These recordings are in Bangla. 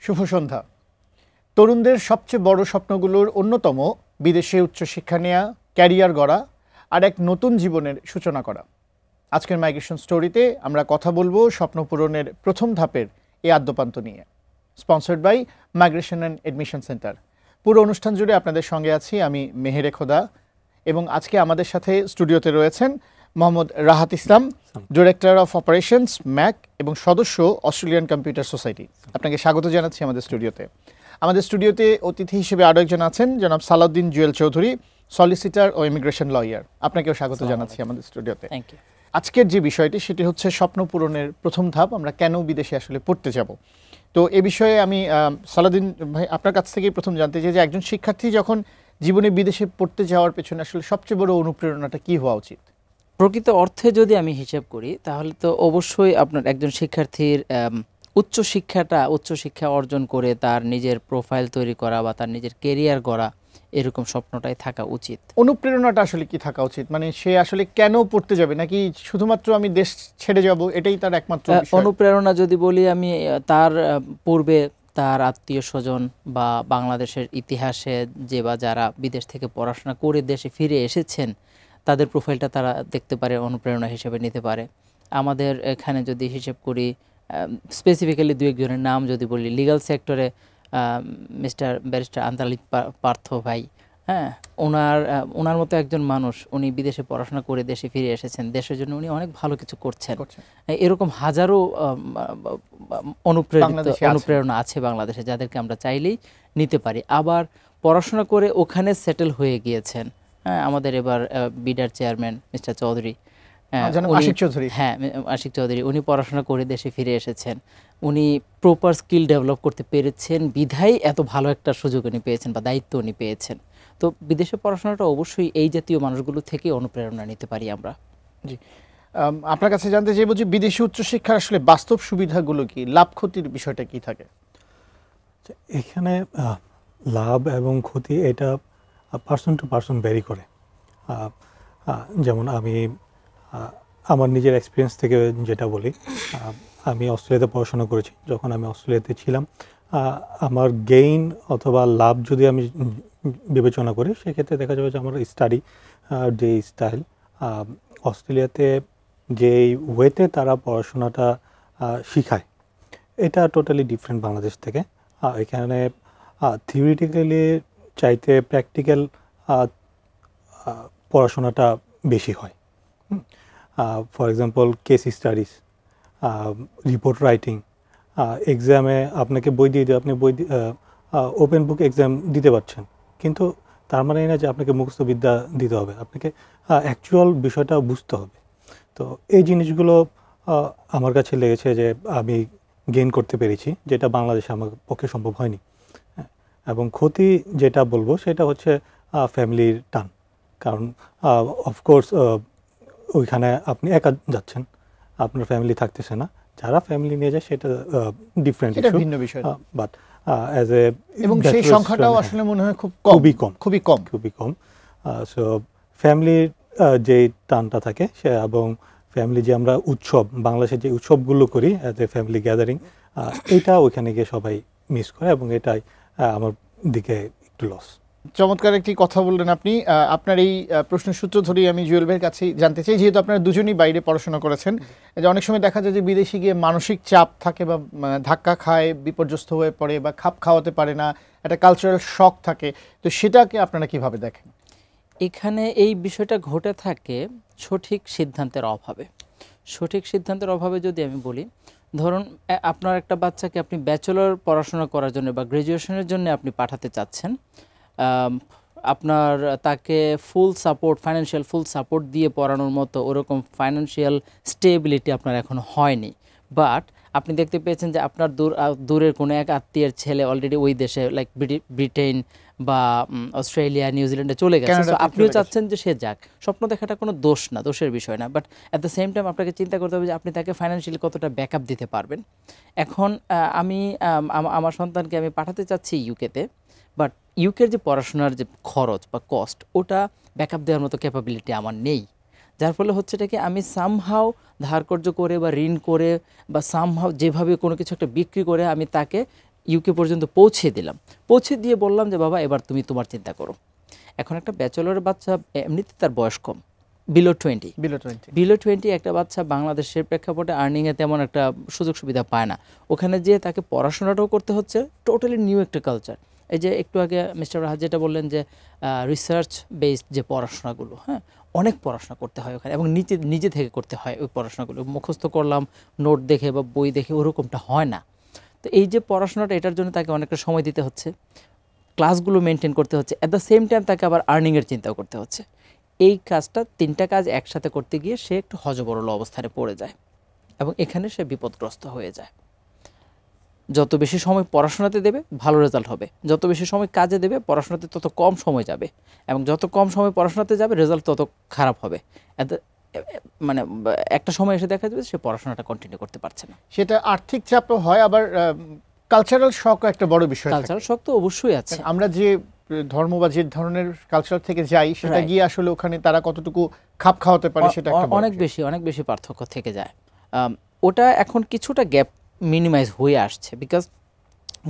শুভ সন্ধ্যা। তরুণদের সবচেয়ে বড় স্বপ্নগুলোর অন্যতম বিদেশে উচ্চশিক্ষা নেওয়া, ক্যারিয়ার গড়া আর এক নতুন জীবনের সূচনা করা। আজকের মাইগ্রেশন স্টোরিতে আমরা কথা বলবো স্বপ্ন পূরণের প্রথম ধাপের এই আদ্যপান্ত নিয়ে। Sponsored by migration and admission centre. পুরো অনুষ্ঠান জুড়ে আপনাদের সঙ্গে আছি আমি মেহেরে খোদা, এবং আজকে আমাদের সাথে স্টুডিওতে রয়েছেন মোহাম্মদ রাহাত ইসলাম, ডিরেক্টর অফ অপারেশনস ম্যাক এবং সদস্য অস্ট্রেলিয়ান কম্পিউটার সোসাইটি। আপনাকে স্বাগত জানাচ্ছি আমাদের স্টুডিওতে। আমাদের স্টুডিওতে অতিথি হিসেবে আরও একজন আছেন, জনাব সালাউদ্দিন জুয়েল চৌধুরী, সলিসিটার ও ইমিগ্রেশন লয়ার। আপনাকেও স্বাগত জানাচ্ছি আমাদের স্টুডিওতে। Thank you. আজকের যে বিষয়টি সেটি হচ্ছে স্বপ্ন পূরণের প্রথম ধাপ, আমরা কেন বিদেশে আসলে পড়তে যাব। তো এ বিষয়ে আমি সালাউদ্দিন ভাই আপনার কাছ থেকেই প্রথম জানতে চাই যে একজন শিক্ষার্থী যখন জীবনে বিদেশে পড়তে যাওয়ার পেছনে আসলে সবচেয়ে বড় অনুপ্রেরণাটা কি হওয়া উচিত? প্রকৃত অর্থে যদি আমি হিসাব করি তাহলে তো অবশ্যই আপনার একজন শিক্ষার্থীর উচ্চশিক্ষা অর্জন করে তার নিজের প্রোফাইল তৈরি করা বা তার নিজের কেরিয়ার গড়া, এরকম স্বপ্নটাই থাকা উচিত। অনুপ্রেরণাটা আসলে কি থাকা উচিত, মানে সে আসলে কেন পড়তে যাবে, নাকি শুধুমাত্র আমি দেশ ছেড়ে যাব এটাই তার একমাত্র বিষয়? অনুপ্রেরণা যদি বলি আমি, তার পূর্বে তার আত্মীয় স্বজন বা বাংলাদেশের ইতিহাসে যে বা যারা বিদেশ থেকে পড়াশোনা করে দেশে ফিরে এসেছেন তাদের প্রোফাইলটা তারা দেখতে পারে, অনুপ্রেরণা হিসেবে নিতে পারে। আমাদের এখানে যদি হিসেব করি, স্পেসিফিক্যালি দু একজনের নাম যদি বলি, লিগ্যাল সেক্টরে মিস্টার ব্যারিস্টার আন্তালিক পার্থ ভাই, হ্যাঁ, ওনার মতো একজন মানুষ, উনি বিদেশে পড়াশোনা করে দেশে ফিরে এসেছেন, দেশের জন্য উনি অনেক ভালো কিছু করছেন। এরকম হাজারো অনুপ্রেরণা আছে বাংলাদেশে, যাদেরকে আমরা চাইলেই নিতে পারি। আবার পড়াশোনা করে ওখানে সেটেল হয়ে গিয়েছেন, হ্যাঁ, আমাদের এবার বিডার চেয়ারম্যান মিস্টার চৌধুরী, আশিক চৌধুরী, উনি পড়াশোনা করে দেশে ফিরে এসেছেন। উনি প্রপার স্কিল ডেভেলপ করতে পেরেছেন বিধায় এত ভালো একটা সুযোগ উনি পেয়েছেন বা দায়িত্ব উনি পেয়েছেন। তো বিদেশে পড়াশোনাটা অবশ্যই এই জাতীয় মানুষগুলো থেকে অনুপ্রেরণা নিতে পারি আমরা। জি, আপনার কাছে জানতে চাইব যে বিদেশি উচ্চশিক্ষার আসলে বাস্তব সুবিধাগুলো কি, লাভ ক্ষতির বিষয়টা কি থাকে এখানে? লাভ এবং ক্ষতি এটা পার্সন টু পার্সন ভ্যারি করে। যেমন আমি আমার নিজের এক্সপিরিয়েন্স থেকে যেটা বলি, আমি অস্ট্রেলিয়াতে পড়াশোনা করেছি। যখন আমি অস্ট্রেলিয়াতে ছিলাম, আমার গেইন অথবা লাভ যদি আমি বিবেচনা করি, সেক্ষেত্রে দেখা যাবে যে আমার স্টাডি যে স্টাইল, অস্ট্রেলিয়াতে যেই ওয়েতে তারা পড়াশোনাটা শিখায়, এটা টোটালি ডিফারেন্ট বাংলাদেশ থেকে। এখানে থিওরিটিক্যালি চাইতে প্র্যাকটিক্যাল পড়াশোনাটা বেশি হয়। For example case studies, report writing, এক্সামে আপনাকে বই দিয়ে আপনি ওপেন বুক এক্সাম দিতে পারছেন, কিন্তু তার মানে না যে আপনাকে মুখস্থ বিদ্যা দিতে হবে, আপনাকে অ্যাকচুয়াল বিষয়টা বুঝতে হবে। তো এই জিনিসগুলো আমার কাছে লেগেছে যে আমি গেইন করতে পেরেছি, যেটা বাংলাদেশে আমার পক্ষে সম্ভব হয়নি। এবং ক্ষতি যেটা বলবো সেটা হচ্ছে ফ্যামিলির টান। কারণ অফকোর্স ওইখানে আপনি একা যাচ্ছেন, আপনার ফ্যামিলি থাকতেছে না। যারা ফ্যামিলি নিয়ে যায় সেটা ডিফারেন্ট, ভিন্ন বিষয়, বাট অ্যাজ এ, এবং সেই সংখ্যাটাও আসলে মনে হয় খুবই কম। সো ফ্যামিলির যে টানটা থাকে সে, এবং ফ্যামিলি যে আমরা উৎসব, বাংলাদেশের যে উৎসবগুলো করি অ্যাজ এ ফ্যামিলি গ্যাদারিং, এটা ওইখানে গিয়ে সবাই মিস করে, এবং এটাই আমার দিকে একটু লস। চমৎকার একটি কথা বললেন আপনি। আপনার এই প্রশ্নের সূত্র ধরেই আমি জুয়েল ভাইয়ের কাছে জানতে চাই, যেহেতু আপনারা দুজনই বাইরে পড়াশোনা করেছেন, যে অনেক সময় দেখা যায় যে বিদেশে গিয়ে মানসিক চাপ থাকে বা ধাক্কা খায়, বিপর্যস্ত হয়ে পড়ে বা খাপ খাওয়াতে পারে না, একটা কালচারাল শক থাকে, তো সেটাকে আপনারা কিভাবে দেখেন? এখানে এই বিষয়টা ঘটে থাকে সঠিক সিদ্ধান্তের অভাবে। যদি আমি বলি, ধরুন আপনার একটা বাচ্চাকে আপনি ব্যাচেলর পড়াশোনা করার জন্য বা গ্র্যাজুয়েশনের জন্য আপনি পাঠাতে চাচ্ছেন, আপনার তাকে ফাইন্যান্সিয়াল ফুল সাপোর্ট দিয়ে পড়ানোর মতো ওরকম ফাইন্যান্সিয়াল স্টেবিলিটি আপনার এখনো হয়নি। বাট আপনি দেখতে পেয়েছেন যে আপনার দূরের কোনো এক আত্মীয়ের ছেলে অলরেডি ওই দেশে, লাইক ব্রিটেন বা অস্ট্রেলিয়া, নিউজিল্যান্ডে চলে গেছে, তো আপনিও চাচ্ছেন যে সে যাক। স্বপ্ন দেখাটা কোনো দোষের বিষয় না, but at the same time আপনাকে চিন্তা করতে হবে যে আপনি তাকে ফাইন্যান্সিয়ালি কতটা ব্যাকআপ দিতে পারবেন। এখন আমি আমার সন্তানকে আমি পাঠাতে চাচ্ছি ইউকেতে, বাট ইউকের যে পড়াশোনার যে খরচ বা কস্ট, ওটা ব্যাকআপ দেওয়ার মতো ক্যাপাবিলিটি আমার নেই। যার ফলে হচ্ছে এটা কি, আমি সামহাও ধার কর্য করে বা ঋণ করে বা সামহাও যেভাবে কোনো কিছু একটা বিক্রি করে আমি তাকে ইউকে পর্যন্ত পৌঁছে দিলাম, পৌঁছে দিয়ে বললাম যে বাবা এবার তুমি তোমার চিন্তা করো। এখন একটা ব্যাচেলরের বাচ্চা এমনিতে তার বয়স কম, বিলো 20, বিলো 20 একটা বাচ্চা বাংলাদেশের প্রেক্ষাপটে আর্নিংয়ে তেমন একটা সুযোগ সুবিধা পায় না। ওখানে যেয়ে তাকে পড়াশোনাটাও করতে হচ্ছে, টোটালি নিউ একটা কালচার। এই যে একটু আগে মিস্টার রাহাত যেটা বললেন যে রিসার্চ বেসড যে পড়াশোনাগুলো, হ্যাঁ অনেক পড়াশোনা করতে হয় ওখানে এবং নিজে থেকে করতে হয় ওই পড়াশোনাগুলো। মুখস্থ করলাম নোট দেখে বা বই দেখে ওরকমটা হয় না। তো এই যে পড়াশোনাটা, এটার জন্য তাকে অনেকটা সময় দিতে হচ্ছে, ক্লাসগুলো মেনটেন করতে হচ্ছে, অ্যাট দ্য সেম টাইম তাকে আবার আর্নিংয়ের চিন্তাও করতে হচ্ছে। এই কাজটা, তিনটা কাজ একসাথে করতে গিয়ে সে একটু হযবরল অবস্থানে পড়ে যায় এবং এখানে সে বিপদগ্রস্ত হয়ে যায়। যত বেশি সময় পড়াশোনাতে দেবে ভালো রেজাল্ট হবে, যত বেশি সময় কাজে দেবে পড়াশোনাতে তত কম সময় যাবে, এবং যত কম সময় পড়াশোনাতে যাবে রেজাল্ট তত খারাপ হবে। মানে একটা সময় এসে দেখা যাবে সে পড়াশোনাটা কন্টিনিউ করতে পারছে না। সেটা আর্থিক চাপও হয়, আবার কালচারাল শকও একটা বড় বিষয়। কালচারাল শক তো অবশ্যই আছে। আমরা যে ধর্ম বা যে ধরনের কালচার থেকে যাই, সেটা গিয়ে আসলে ওখানে তারা কতটুকু খাপ খাওয়াতে পারে সেটা একটা অনেক বেশি পার্থক্য থেকে যায়। ওটা এখন কিছুটা গ্যাপ মিনিমাইজ হয়ে আসছে, বিকজ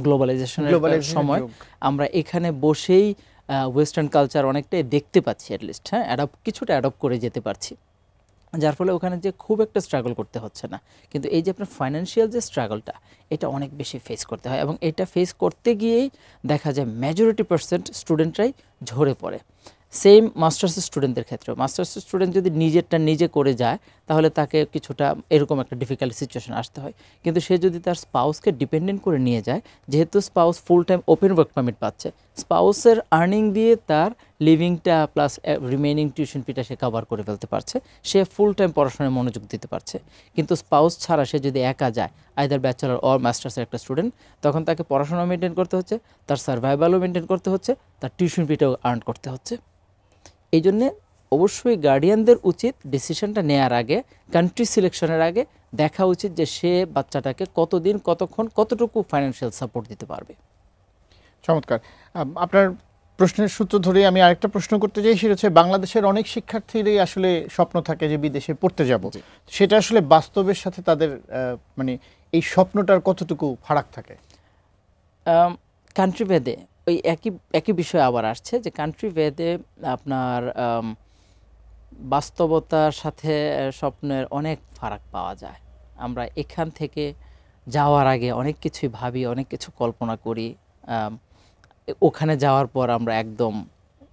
গ্লোবালাইজেশনের সময় আমরা এখানে বসেই ওয়েস্টার্ন কালচার অনেকটাই দেখতে পাচ্ছি, অ্যাটলিস্ট হ্যাঁ কিছুটা অ্যাডপ্ট করে যেতে পারছি, যার ফলে ওখানে যে খুব একটা স্ট্রাগল করতে হচ্ছে না। কিন্তু এই যে আপনার ফাইন্যান্সিয়াল যে স্ট্রাগলটা, এটা অনেক বেশি ফেস করতে হয়, এবং এটা ফেস করতে গিয়েই দেখা যায় মেজরিটি পার্সেন্ট স্টুডেন্টরাই ঝরে পড়ে। সেম মাস্টার্সের স্টুডেন্টদের ক্ষেত্রেও, মাস্টার্সের স্টুডেন্ট যদি নিজেরটা নিজে করে যায় তাহলে তাকে কিছুটা এরকম একটা ডিফিকাল্ট সিচুয়েশন আসতে হয়। কিন্তু সে যদি তার স্পাউসকে ডিপেন্ডেন্ট করে নিয়ে যায়, যেহেতু spouse full time open work permit পাচ্ছে, স্পাউসের আর্নিং দিয়ে তার লিভিংটা প্লাস রিমেইনিং টিউশন ফিটা সে কভার করে ফেলতে পারছে, সে ফুল টাইম পড়াশোনায় মনোযোগ দিতে পারছে। কিন্তু স্পাউস ছাড়া সে যদি একা যায়, আইদার ব্যাচেলর অর মাস্টার্সের একটা স্টুডেন্ট, তখন তাকে পড়াশোনা মেনটেন করতে হচ্ছে, তার সার্ভাইভালও মেনটেন করতে হচ্ছে, তার টিউশন ফিটাও আর্ন করতে হচ্ছে। এই জন্যে অবশ্যই গার্ডিয়ানদের উচিত ডিসিশনটা নেওয়ার আগে, কান্ট্রি সিলেকশনের আগে দেখা উচিত যে সে বাচ্চাটাকে কতদিন, কতক্ষণ, কতটুকু ফাইন্যান্সিয়াল সাপোর্ট দিতে পারবে। চমৎকার। আপনার প্রশ্নের সূত্র ধরে আমি আরেকটা প্রশ্ন করতে চাই, সেটা হচ্ছে বাংলাদেশের অনেক শিক্ষার্থীরই আসলে স্বপ্ন থাকে যে বিদেশে পড়তে যাব, সেটা আসলে বাস্তবের সাথে তাদের মানে এই স্বপ্নটার কতটুকু ফারাক থাকে? কান্ট্রি ভেদে ওই একই বিষয় আবার আসছে যে কান্ট্রি ভেদে আপনার বাস্তবতার সাথে স্বপ্নের অনেক ফারাক পাওয়া যায়। আমরা এখান থেকে যাওয়ার আগে অনেক কিছুই ভাবি, অনেক কিছু কল্পনা করি, ওখানে যাওয়ার পর আমরা একদম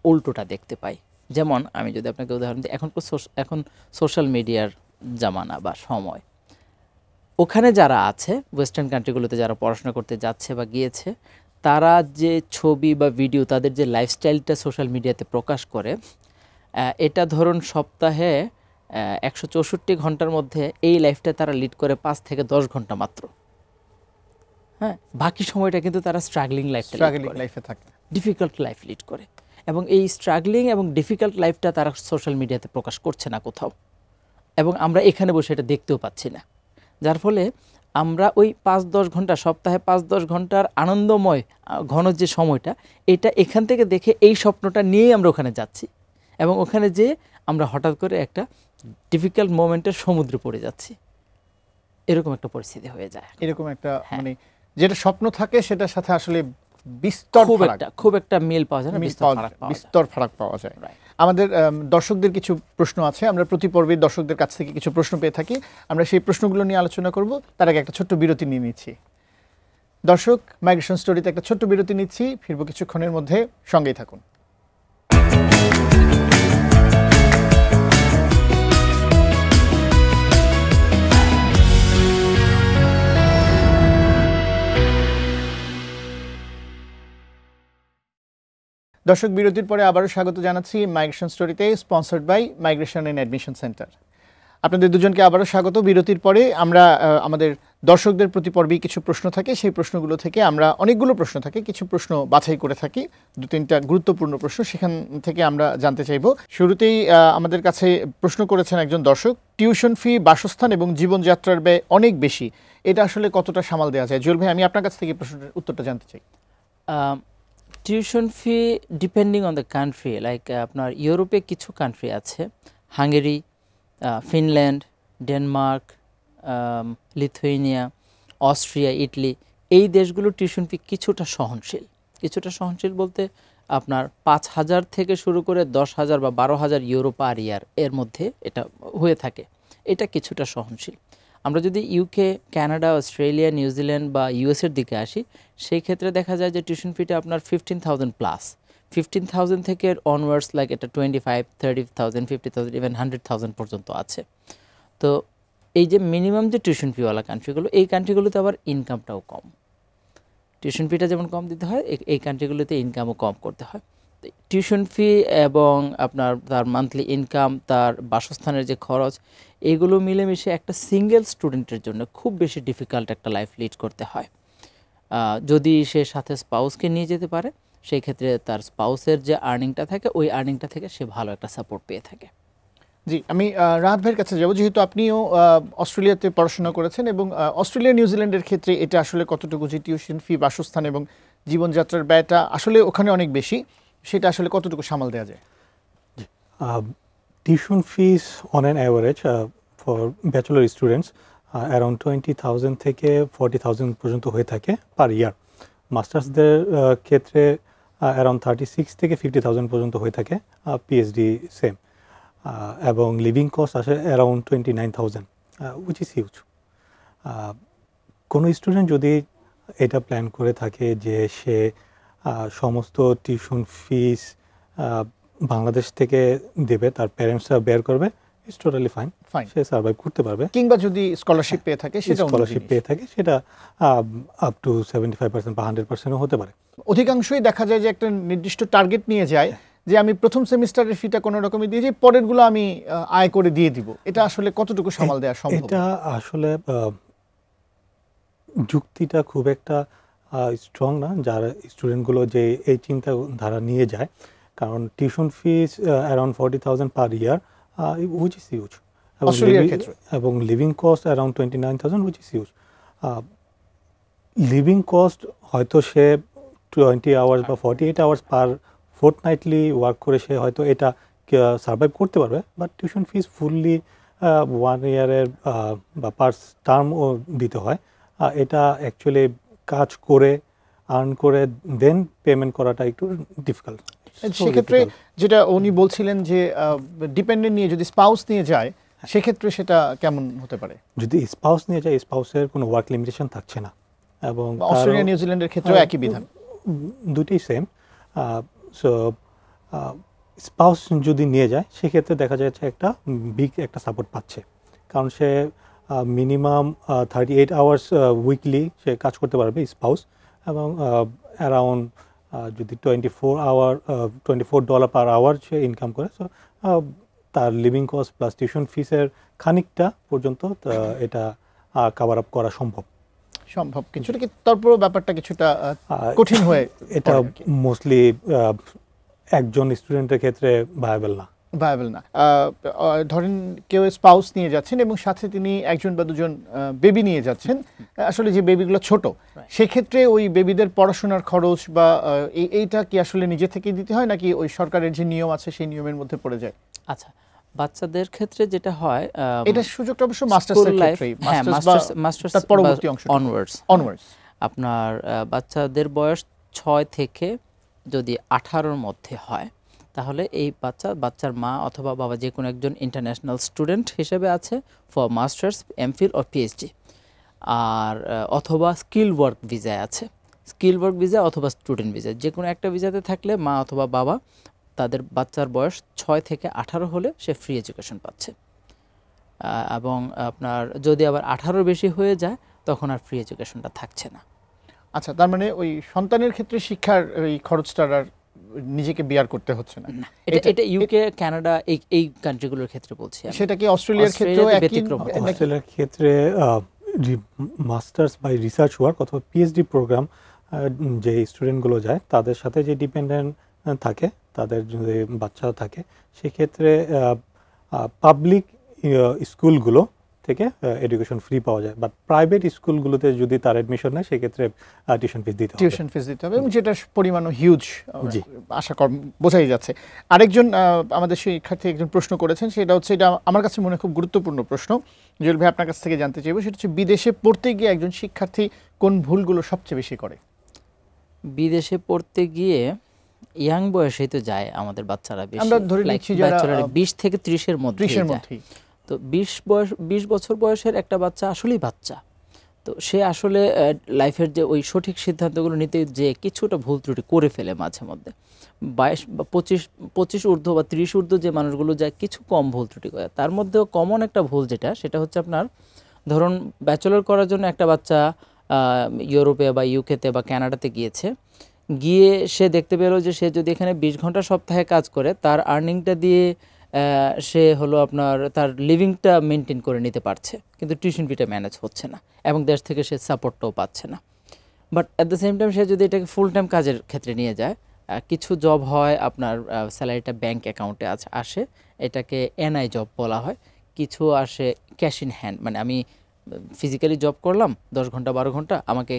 উল্টোটা দেখতে পাই। যেমন আমি যদি আপনাকে উদাহরণ দিই, এখন সোশ্যাল মিডিয়ার জামানা বা সময়, ওখানে যারা আছে ওয়েস্টার্ন কান্ট্রিগুলোতে যারা পড়াশোনা করতে যাচ্ছে বা গিয়েছে, তারা যে ছবি বা ভিডিও, তাদের যে লাইফস্টাইলটা সোশ্যাল মিডিয়াতে প্রকাশ করে, এটা ধরুন সপ্তাহে 164 ঘন্টার মধ্যে এই লাইফটা তারা লিড করে 5 থেকে 10 ঘন্টা মাত্র। হ্যাঁ, বাকি সময়টা কিন্তু তারা স্ট্রাগলিং লাইফে থাকে, ডিফিকাল্ট লাইফ লিড করে, এবং এই স্ট্রাগলিং এবং ডিফিকাল্ট লাইফটা তারা সোশ্যাল মিডিয়াতে প্রকাশ করছে না কোথাও, এবং আমরা এখানে বসে এটা দেখতেও পাচ্ছি না। যার ফলে আমরা ওই 5-10 ঘন্টা, সপ্তাহে 5-10 ঘন্টার আনন্দময় ঘন যে সময়টা, এটা এখান থেকে দেখে এই স্বপ্নটা নিয়েই আমরা ওখানে যাচ্ছি, এবং ওখানে যেয়ে আমরা হঠাৎ করে একটা ডিফিকাল্ট মোমেন্টের সমুদ্রে পড়ে যাচ্ছি, এরকম একটা পরিস্থিতি হয়ে যায়। এরকম একটা মানে যেটা স্বপ্ন থাকে সেটার সাথে আসলে খুব একটা মিল পাওয়া যায় না, বিস্তর ফারাক পাওয়া যায়। আমাদের দর্শকদের কিছু প্রশ্ন আছে, আমরা প্রতি পর্বে দর্শকদের কাছ থেকে কিছু প্রশ্ন পেয়ে থাকি, আমরা সেই প্রশ্নগুলো নিয়ে আলোচনা করব। তার আগে একটা ছোট্ট বিরতি নিয়ে নিচ্ছি। দর্শক, মাইগ্রেশন স্টোরিতে একটা ছোট্ট বিরতি নিচ্ছি, ফিরবো কিছুক্ষণের মধ্যে, সঙ্গেই থাকুন। দর্শক, বিরতির পরে আবারও স্বাগত জানাচ্ছি মাইগ্রেশন স্টোরিতে, sponsored by migration and admission centre. আপনাদের দুজনকে আবারও স্বাগত। বিরতির পরে আমরা আমাদের দর্শকদের প্রতি পর্বেই কিছু প্রশ্ন থাকে, সেই প্রশ্নগুলো থেকে আমরা অনেকগুলো প্রশ্ন থাকে, কিছু প্রশ্ন বাছাই করে থাকি, 2-3টা গুরুত্বপূর্ণ প্রশ্ন, সেখান থেকে আমরা জানতে চাইব। শুরুতেই আমাদের কাছে প্রশ্ন করেছেন একজন দর্শক, টিউশন ফি, বাসস্থান এবং জীবনযাত্রার ব্যয় অনেক বেশি, এটা আসলে কতটা সামাল দেওয়া যায়? জুয়েল ভাই, আমি আপনার কাছ থেকে প্রশ্নের উত্তরটা জানতে চাই। Tuition fee depending on the country, like আপনার ইউরোপে কিছু কান্ট্রি আছে, Hungary, Finland, Denmark, Lithuania, Austria, Italy, এই দেশগুলো টিউশন ফি কিছুটা সহনশীল বলতে আপনার 5,000 থেকে শুরু করে 10,000 বা 12,000 ইউরো পার ইয়ার এর মধ্যে এটা হয়ে থাকে। এটা কিছুটা সহনশীল। আমরা যদি ইউকে, কানাডা, অস্ট্রেলিয়া, নিউজিল্যান্ড বা ইউএসের দিকে আসি, সেই ক্ষেত্রে দেখা যায় যে টিউশন ফিটা আপনার 15,000 প্লাস, 15,000 থেকে অনওয়ার্ডস, লাইক এটা 25, 30,000, 50,000, ইভেন 100,000 পর্যন্ত আছে। তো এই যে মিনিমাম যে টিউশন ফিওয়ালা কান্ট্রিগুলো, এই কান্ট্রিগুলোতে আবার ইনকামটাও কম। টিউশন ফিটা যেমন কম দিতে হয়, এই কান্ট্রিগুলোতে ইনকামও কম করতে হয়। টিউশন ফি এবং আপনার তার মান্থলি ইনকাম, তার বাসস্থানের যে খরচ, এগুলো মিলেমিশে একটা সিঙ্গেল স্টুডেন্টের জন্য খুব বেশি ডিফিকাল্ট একটা লাইফ লিড করতে হয়। যদি সে সাথে স্পাউসকে নিয়ে যেতে পারে, সেই ক্ষেত্রে তার স্পাউসের যে আর্নিংটা থাকে, ওই আর্নিংটা থেকে সে ভালো একটা সাপোর্ট পেয়ে থাকে। জি, আমি রাহাত ভাইয়ের কাছে যাব, যেহেতু আপনিও অস্ট্রেলিয়াতে পড়াশোনা করেছেন এবং অস্ট্রেলিয়া নিউজিল্যান্ডের ক্ষেত্রে এটা আসলে কতটুকু, যে টিউশন ফি, বাসস্থান এবং জীবনযাত্রার ব্যয়টা আসলে ওখানে অনেক বেশি, সেটা আসলে কতটুকু সামাল দেওয়া যায়? Tuition fees on an average for bachelor students around 20,000 থেকে 40,000 পর্যন্ত হয়ে থাকে পার ইয়ার। মাস্টার্সদের ক্ষেত্রে অ্যারাউন্ড 36 থেকে 50,000 পর্যন্ত হয়ে থাকে, পিএইচডি সেম। এবং লিভিং কস্ট আসে অ্যারাউন্ড 29,000, উইচ ইজ হিউজ। কোনো স্টুডেন্ট যদি এটা প্ল্যান করে থাকে যে সে সমস্ত টিউশন ফিস বাংলাদেশ থেকে দেবে, তার প্যারেন্টসরা বেয়ার করবে, it's totally fine, say survive করতে পারবে। কিংবা যদি স্কলারশিপ পেয়ে থাকে, সেটা আপ টু 75% বা 100%ও হতে পারে। অধিকাংশই দেখা যায় যে একটা নির্দিষ্ট টার্গেট নিয়ে যায়, যে আমি প্রথম সেমিস্টারের ফিটা কোনো রকমে দিয়ে যাই, পরেরগুলো আমি আয় করে দিয়ে দিব। এটা আসলে কতটুকু সামাল দেওয়া সম্ভব? এটা আসলে যুক্তিটা খুব একটা স্ট্রং না, যারা স্টুডেন্টগুলো যে এই চিন্তাধারা নিয়ে যায়, কারণ tuition fees around 40,000 per year, which is huge, এবং living cost around 29,000, which is huge. Living cost হয়তো সে 20 আওয়ার্স বা 48 আওয়ার্স পার ফোর্টনাইটলি ওয়ার্ক করে সে হয়তো এটা সার্ভাইভ করতে পারবে, বাট টিউশন ফিস ফুললি 1 ইয়ারের বা পার টার্মও দিতে হয়। এটা অ্যাকচুয়ালি কাজ করে আর্ন করে দেন পেমেন্ট করাটা একটু ডিফিকাল্ট। সেক্ষেত্রে যেটা উনি বলছিলেন যে ডিপেন্ডেন্ট নিয়ে যদি স্পাউস নিয়ে যায়, সেক্ষেত্রে সেটা কেমন হতে পারে? যদি স্পাউস নিয়ে যায়, স্পাউসের কোনো ওয়ার্ক লিমিটেশন থাকছে না, এবং অস্ট্রেলিয়া নিউজিল্যান্ডের ক্ষেত্রেও একই বিধান, দুটোই সেম। সো স্পাউস যদি নিয়ে যায়, সেক্ষেত্রে দেখা যাচ্ছে একটা বিগ একটা সাপোর্ট পাচ্ছে, কারণ সে মিনিমাম 38 আওয়ার্স উইকলি সে কাজ করতে পারবে স্পাউস, এবং অ্যারাউন্ড যদি $24 পার আওয়ার সে ইনকাম করে, সো তার লিভিং কস্ট প্লাস টিউশন ফিসের খানিকটা পর্যন্ত এটা কভার আপ করা সম্ভব। কিছুটা কি তারপরও ব্যাপারটা কিছুটা কঠিন হয়ে এটা মোস্টলি একজন স্টুডেন্টের ক্ষেত্রে ভায়াবল না। ধরেন কেউ স্পাউস নিয়ে যাচ্ছেন এবং সাথে তিনি একজন বা দুজন বেবি নিয়ে যাচ্ছেন, আসলে যে বেবিগুলো ছোট, সেক্ষেত্রে ওই বেবিদের পড়াশোনার খরচ বা এইটা কি আসলে নিজে থেকেই দিতে হয়, নাকি ওই সরকারের যে নিয়ম আছে সেই নিয়মের মধ্যে পড়ে যায়? আচ্ছা, বাচ্চাদের ক্ষেত্রে যেটা হয়, এটা সুযোগটা অবশ্য মাস্টার্সের ক্ষেত্রেই, মাস্টার্স তার পরবর্তী অংশ অনওয়ার্ডস। আপনার বাচ্চাদের বয়স 6 থেকে যদি 18-র মধ্যে হয়, তাহলে এই বাচ্চার মা অথবা বাবা যে কোনো একজন ইন্টারন্যাশনাল স্টুডেন্ট হিসেবে আছে for masters, MPhil or PhD, আর অথবা স্কিল ওয়ার্ক ভিসায় আছে। স্কিল ওয়ার্ক ভিসা অথবা স্টুডেন্ট ভিসা, যে কোনো একটা ভিসাতে থাকলে মা অথবা বাবা, তাদের বাচ্চার বয়স 6 থেকে 18 হলে সে ফ্রি এডুকেশন পাচ্ছে, এবং আপনার যদি আবার 18 বেশি হয়ে যায়, তখন আর ফ্রি এডুকেশনটা থাকছে না। আচ্ছা, তার মানে ওই সন্তানের ক্ষেত্রে শিক্ষার এই খরচটা আর নিজেকে বিয়ার করতে হচ্ছে না। এটা ইউকে, কানাডা, এই কান্ট্রিগুলোর ক্ষেত্রে বলছি। সেটা কি অস্ট্রেলিয়ার ক্ষেত্রেও একই? অস্ট্রেলিয়ার ক্ষেত্রে মাস্টার্স বাই রিসার্চ ওয়ার্ক অথবা পিএইচডি প্রোগ্রাম যে স্টুডেন্টগুলো যায়, তাদের সাথে যে ডিপেন্ডেন্ট থাকে, তাদের যদি বাচ্চা থাকে, সেক্ষেত্রে পাবলিক স্কুলগুলো থেকে এডুকেশন ফ্রি পাওয়া যায়, বাট প্রাইভেট স্কুলগুলোতে যদি তার অ্যাডমিশন নেয় সেক্ষেত্রে টিউশন ফিস দিতে হবে। টিউশন ফিস দিতে হবে এবং যেটার পরিমাণও হিউজ জি। আশা কর বোঝাই যাচ্ছে। আরেকজন আমাদের শিক্ষার্থী একজন প্রশ্ন করেছেন, সেটা হচ্ছে, এটা আমার কাছে মনে হয় খুব গুরুত্বপূর্ণ প্রশ্ন, জুয়েল ভাই আপনার কাছ থেকে জানতে চাইবো, সেটা হচ্ছে বিদেশে পড়তে গিয়ে একজন শিক্ষার্থী কোন ভুলগুলো সবচেয়ে বেশি করে? বিদেশে পড়তে গিয়ে ইয়াং বয়সেই তো যায় আমাদের বাচ্চারা, বেশি আমরা ধরে নিচ্ছি যারা 20 থেকে 30-এর মধ্যে 30-এর মধ্যেই। তো 20 বছর বয়সের একটা বাচ্চা আসলেই বাচ্চা, তো সে আসলে লাইফের যে ওই সঠিক সিদ্ধান্তগুলো নিতে যে কিছুটা ভুল ত্রুটি করে ফেলে মাঝে মধ্যে। 22 বা 25 ঊর্ধ্ব বা 30 ঊর্ধ্ব যে মানুষগুলো যায় কিছু কম ভুল ত্রুটি করে, তার মধ্যেও কমন একটা ভুল সেটা হচ্ছে আপনার ধরুন ব্যাচেলর করার জন্য একটা বাচ্চা ইউরোপে বা ইউকেতে বা কানাডাতে গিয়ে সে দেখতে পেলো যে সে যদি এখানে 20 ঘন্টা সপ্তাহে কাজ করে তার আর্নিংটা দিয়ে সে হলো আপনার তার লিভিংটা মেনটেন করে নিতে পারছে, কিন্তু টিউশন ফিটা ম্যানেজ হচ্ছে না এবং দেশ থেকে সে সাপোর্টটাও পাচ্ছে না। But at the same time সে যদি এটাকে ফুল টাইম কাজের ক্ষেত্রে নিয়ে যায়, কিছু জব হয় আপনার স্যালারিটা ব্যাংক অ্যাকাউন্টে আসে, এটাকে এনআই জব বলা হয়। কিছু আসে ক্যাশ ইন হ্যান্ড, মানে আমি ফিজিক্যালি জব করলাম 10 ঘন্টা 12 ঘন্টা, আমাকে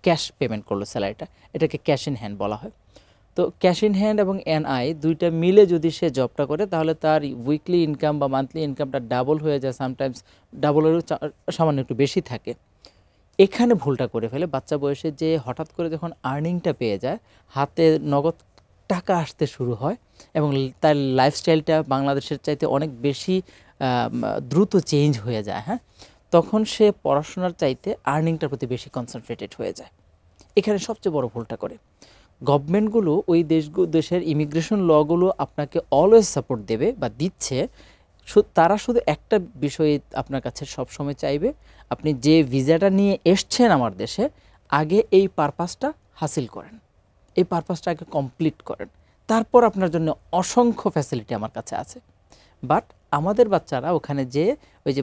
ক্যাশ পেমেন্ট করলো স্যালারিটা, এটাকে ক্যাশ ইন হ্যান্ড বলা হয়। তো ক্যাশ ইন হ্যান্ড এবং এনআই দুইটা মিলে যদি সে জবটা করে তাহলে তার উইকলি ইনকাম বা মান্থলি ইনকামটা ডাবল হয়ে যায়, সামটাইমস ডাবলেরও সামান্য একটু বেশি থাকে। এখানে ভুলটা করে ফেলে বাচ্চা বয়সে, যে হঠাৎ করে যখন আর্নিংটা পেয়ে যায়, হাতে নগদ টাকা আসতে শুরু হয় এবং তার লাইফস্টাইলটা বাংলাদেশের চাইতে অনেক বেশি দ্রুত চেঞ্জ হয়ে যায়, হ্যাঁ, তখন সে পড়াশোনার চাইতে আর্নিংটার প্রতি বেশি কনসেন্ট্রেটেড হয়ে যায়। এখানে সবচেয়ে বড় ভুলটা করে গভর্নমেন্টগুলো, ওই দেশের ইমিগ্রেশন লগুলো আপনাকে অলওয়েজ সাপোর্ট দেবে বা দিচ্ছে, তারা শুধু একটা বিষয় আপনার কাছে সবসময় চাইবে, আপনি যে ভিসাটা নিয়ে এসছেন আমার দেশে, আগে এই পারপাসটা হাসিল করেন, এই পারপাসটা আগে কমপ্লিট করেন, তারপর আপনার জন্য অসংখ্য ফ্যাসিলিটি আমার কাছে আছে। বাট আমাদের বাচ্চারা ওখানে যে ওই যে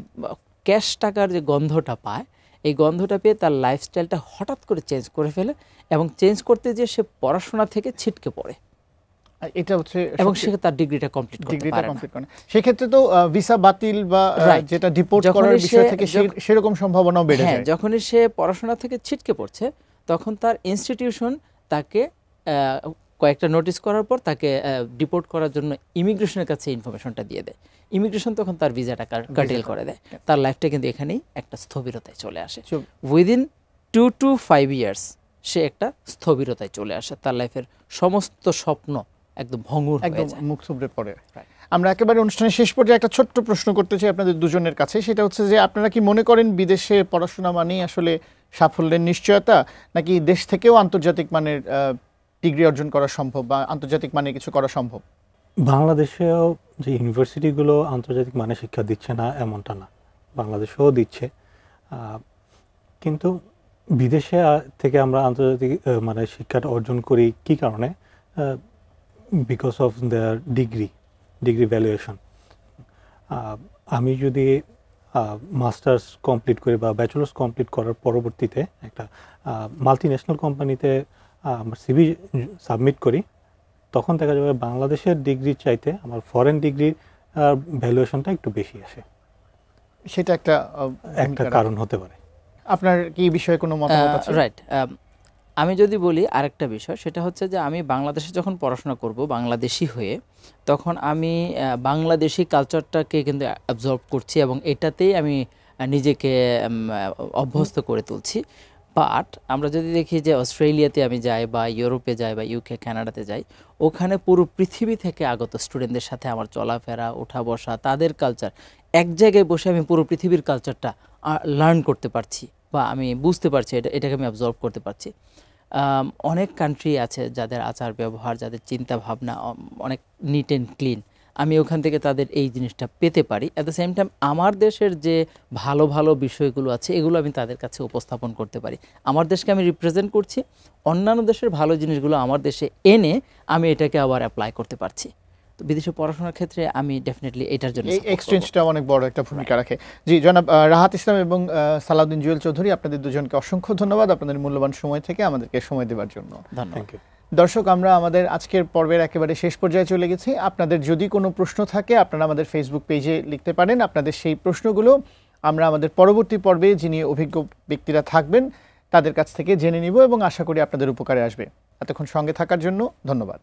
ক্যাশ টাকার যে গন্ধটা পায়, এই গন্ধটা পেয়ে তার লাইফস্টাইলটা হঠাৎ করে চেঞ্জ করে ফেলে এবং চেঞ্জ করতে যেয়ে সে পড়াশোনা থেকে ছিটকে পড়ে, এটা হচ্ছে, এবং সে তার ডিগ্রিটা কমপ্লিট করতে পারে না। সেক্ষেত্রে তো ভিসা বাতিল বা যেটা ডিপোর্ট করার বিষয় থেকে সেরকম সম্ভাবনাও বেড়ে যায়। যখনই সে পড়াশোনা থেকে ছিটকে পড়ছে তখন তার ইনস্টিটিউশন তাকে কয়েকটা নোটিশ করার পর তাকে ডিপোর্ট করার জন্য ইমিগ্রেশনের কাছে ইনফরমেশনটা দিয়ে দেয়। ইমিগ্রেশন তখন তার ভিসাটা কাটেল করে দেয়, তার লাইফটা কিন্তু এখানেই একটা স্থবিরতায় চলে আসে। উইদিন 2 to 5 ইয়ার্স সে একটা স্থবিরতায় চলে আসে, তার লাইফের সমস্ত স্বপ্ন একদম ভঙ্গুর হয়ে যায়, মুখ থুবড়ে পড়ে। আমরা একেবারে অনুষ্ঠানের শেষ পর্যায়ে একটা ছোট্ট প্রশ্ন করতে চাই আপনাদের দুজনের কাছে, সেটা হচ্ছে যে আপনারা কি মনে করেন বিদেশে পড়াশোনা মানেই আসলে সাফল্যের নিশ্চয়তা, নাকি দেশ থেকেও আন্তর্জাতিক মানের ডিগ্রি অর্জন করা সম্ভব বা আন্তর্জাতিক মানের কিছু করা সম্ভব? বাংলাদেশেও যে ইউনিভার্সিটিগুলো আন্তর্জাতিক মানের শিক্ষা দিচ্ছে না এমনটা না, বাংলাদেশেও দিচ্ছে, কিন্তু বিদেশে থেকে আমরা আন্তর্জাতিক মানের শিক্ষাটা অর্জন করি কি কারণে? Because of their degree valuation. আমি যদি মাস্টার্স কমপ্লিট করি বা ব্যাচেলার্স কমপ্লিট করার পরবর্তীতে একটা মাল্টি ন্যাশনাল কোম্পানিতে আমার সিভি সাবমিট করি, তখন দেখা যাবে বাংলাদেশের ডিগ্রির চাইতে আমার ফরেন ডিগ্রির ভ্যালুয়েশনটা একটু বেশি আসে। সেটা একটা কারণ হতে পারে। আপনার কি এই বিষয়ে কোনো মতামত আছে? রাইট, আমি যদি বলি আরেকটা বিষয়, সেটা হচ্ছে যে আমি বাংলাদেশে যখন পড়াশোনা করব বাংলাদেশি হয়ে, তখন আমি বাংলাদেশি কালচারটাকে কিন্তু অ্যাবজর্ব করছি এবং এটাতেই আমি নিজেকে অভ্যস্ত করে তুলছি। বাট আমরা যদি দেখি যে অস্ট্রেলিয়াতে আমি যাই বা ইউরোপে যাই বা ইউকে কানাডাতে যাই, ওখানে পুরো পৃথিবী থেকে আগত স্টুডেন্টদের সাথে আমার চলাফেরা, ওঠা বসা, তাদের কালচার, এক জায়গায় বসে আমি পুরো পৃথিবীর কালচারটা লার্ন করতে পারছি বা আমি বুঝতে পারছি, এটাকে আমি অবজার্ভ করতে পারছি। অনেক কান্ট্রি আছে যাদের আচার ব্যবহার, যাদের চিন্তা ভাবনা অনেক নিট অ্যান্ড ক্লিন, আমি ওখান থেকে তাদের এই জিনিসটা পেতে পারি। অ্যাট দ্য সেম টাইম আমার দেশের যে ভালো ভালো বিষয়গুলো আছে এগুলো আমি তাদের কাছে উপস্থাপন করতে পারি। আমার দেশকে আমি রিপ্রেজেন্ট করছি, অন্যান্য দেশের ভালো জিনিসগুলো আমার দেশে এনে আমি এটাকে আবার অ্যাপ্লাই করতে পারছি। তো বিদেশে পড়াশোনার ক্ষেত্রে আমি ডেফিনেটলি এটার জন্য এই এক্সচেঞ্জটা অনেক বড় একটা ভূমিকা রাখে। জি জনাব রাহাত ইসলাম এবং সালাউদ্দিন জুয়েল চৌধুরী, আপনাদের দুজনকে অসংখ্য ধন্যবাদ আপনাদের মূল্যবান সময় থেকে আমাদেরকে সময় দেওয়ার জন্য। ধন্যবাদ। দর্শক, আমরা আমাদের আজকের পর্বের একেবারে শেষ পর্যায়ে চলে গেছি। আপনাদের যদি কোনো প্রশ্ন থাকে আপনারা আমাদের ফেসবুক পেজে লিখতে পারেন। আপনাদের সেই প্রশ্নগুলো আমরা আমাদের পরবর্তী পর্বে যিনি অভিজ্ঞ ব্যক্তিরা থাকবেন তাদের কাছ থেকে জেনে নিব এবং আশা করি আপনাদের উপকারে আসবে। এতক্ষণ সঙ্গে থাকার জন্য ধন্যবাদ।